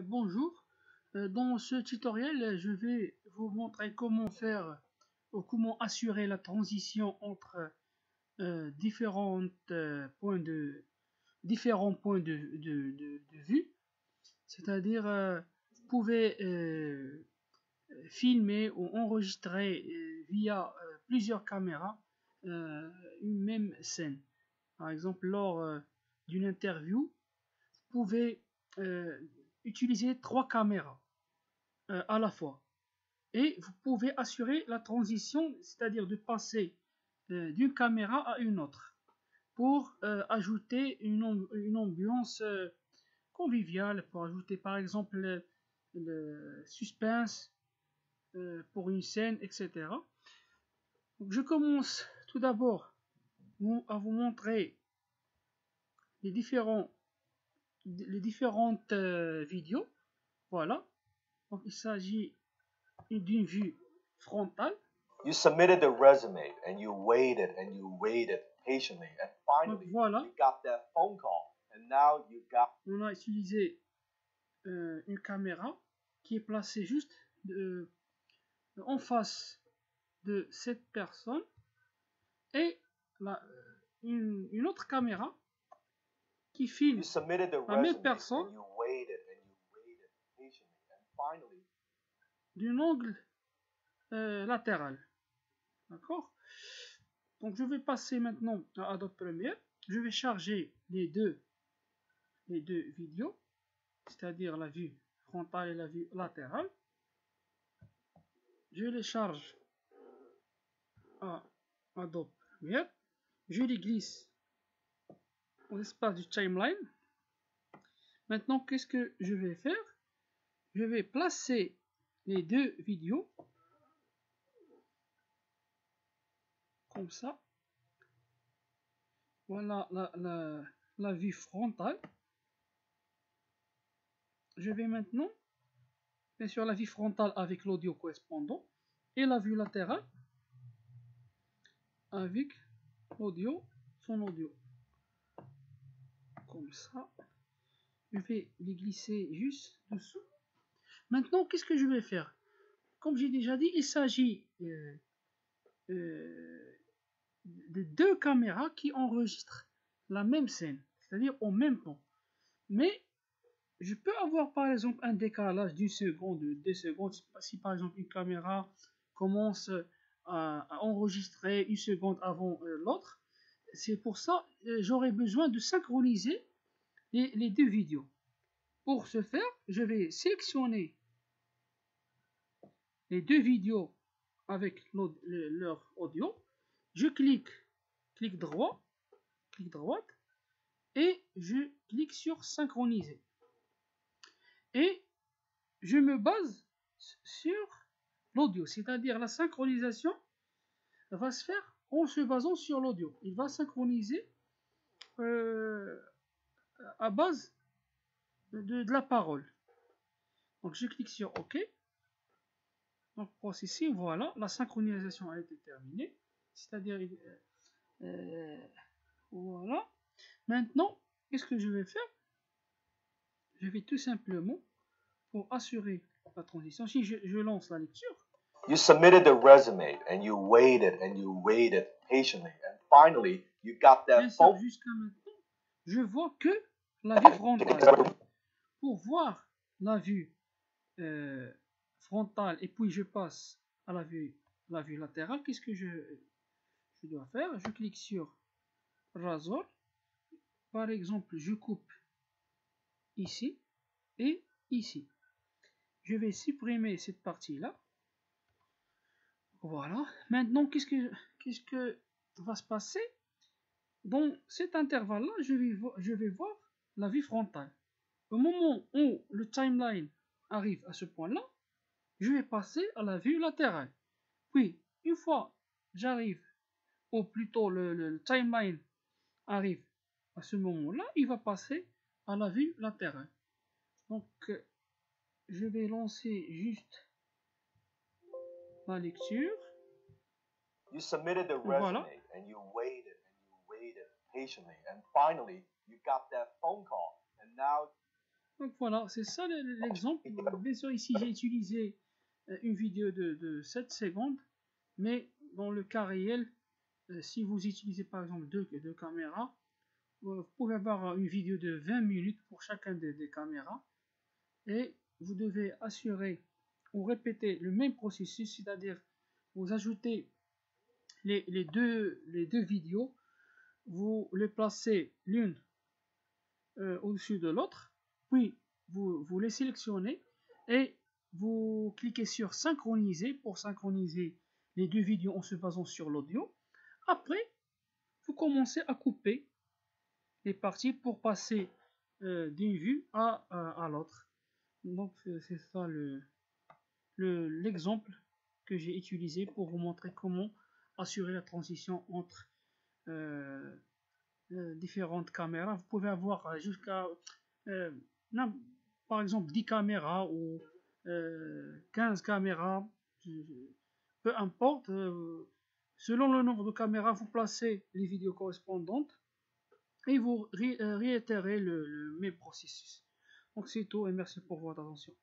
Bonjour, dans ce tutoriel, je vais vous montrer comment faire ou comment assurer la transition entre différents points de vue. C'est-à-dire, vous pouvez filmer ou enregistrer via plusieurs caméras une même scène. Par exemple, lors d'une interview, vous pouvez utiliser 3 caméras à la fois. Et vous pouvez assurer la transition, c'est-à-dire de passer d'une caméra à une autre pour ajouter une ambiance conviviale, pour ajouter par exemple le suspense pour une scène, etc. Donc, je commence tout d'abord à vous montrer les différentes vidéos. Voilà. Donc, il s'agit d'une vue frontale. You submitted the resume and you waited patiently and finally voilà. you got that phone call and now you got. On a utilisé une caméra qui est placée juste en face de cette personne et une autre caméra qui filme la même personne d'un angle latéral. D'accord? Donc je vais passer maintenant à Adobe Premiere. Je vais charger les deux vidéos, c'est-à-dire la vue frontale et la vue latérale. Je les charge à Adobe Premiere. Je les glisse dans l'espace du timeline. Maintenant, qu'est-ce que je vais faire? Je vais placer les deux vidéos comme ça. Voilà la vue frontale. Je vais maintenant, bien sûr, la vue frontale avec l'audio correspondant et la vue latérale avec l'audio, son audio. Comme ça. Je vais les glisser juste dessous. Maintenant, qu'est-ce que je vais faire? Comme j'ai déjà dit, il s'agit de deux caméras qui enregistrent la même scène, c'est-à-dire au même temps. Mais je peux avoir par exemple un décalage d'une seconde, 2 secondes, si par exemple une caméra commence à enregistrer une seconde avant l'autre. C'est pour ça que j'aurai besoin de synchroniser les deux vidéos. Pour ce faire, je vais sélectionner les deux vidéos avec leur audio. Je clique droite, et je clique sur synchroniser. Et je me base sur l'audio, c'est-à-dire la synchronisation va se faire en se basant sur l'audio. Il va synchroniser à base de la parole. Donc je clique sur OK. Donc processing, voilà, la synchronisation a été terminée. C'est-à-dire, voilà. Maintenant, qu'est-ce que je vais faire? Je vais tout simplement, pour assurer la transition, si je lance la lecture. You submitted the resume and you waited patiently and finally you got that phone. Jusqu'à maintenant, je vois que la vue frontale. Pour voir la vue frontale et puis je passe à la vue latérale, qu'est-ce que je dois faire? Je clique sur Razor. Par exemple, je coupe ici et ici. Je vais supprimer cette partie-là. Voilà. Maintenant, qu'est-ce que va se passer? Dans cet intervalle-là, je vais voir la vue frontale. Au moment où le timeline arrive à ce point-là, je vais passer à la vue latérale. Puis, une fois j'arrive, ou plutôt le timeline arrive à ce moment-là, il va passer à la vue latérale. Donc, je vais lancer juste la lecture. You submitted the resume and you waited patiently and finally you got that phone call and now. Donc voilà, c'est ça l'exemple. Bien sûr, ici j'ai utilisé une vidéo de 7 secondes, mais dans le cas réel, si vous utilisez par exemple deux caméras, vous pouvez avoir une vidéo de 20 minutes pour chacun des caméras, et vous devez assurer ou répéter le même processus, c'est-à-dire vous ajoutez les deux vidéos, vous les placez l'une au-dessus de l'autre, puis vous les sélectionnez et vous cliquez sur synchroniser pour synchroniser les deux vidéos en se basant sur l'audio. Après, vous commencez à couper les parties pour passer d'une vue à l'autre. Donc c'est ça l'exemple que j'ai utilisé pour vous montrer comment assurer la transition entre euh, différentes caméras. Vous pouvez avoir jusqu'à euh, par exemple 10 caméras ou 15 caméras, peu importe. Selon le nombre de caméras, vous placez les vidéos correspondantes et vous réitérez le même processus. Donc c'est tout et merci pour votre attention.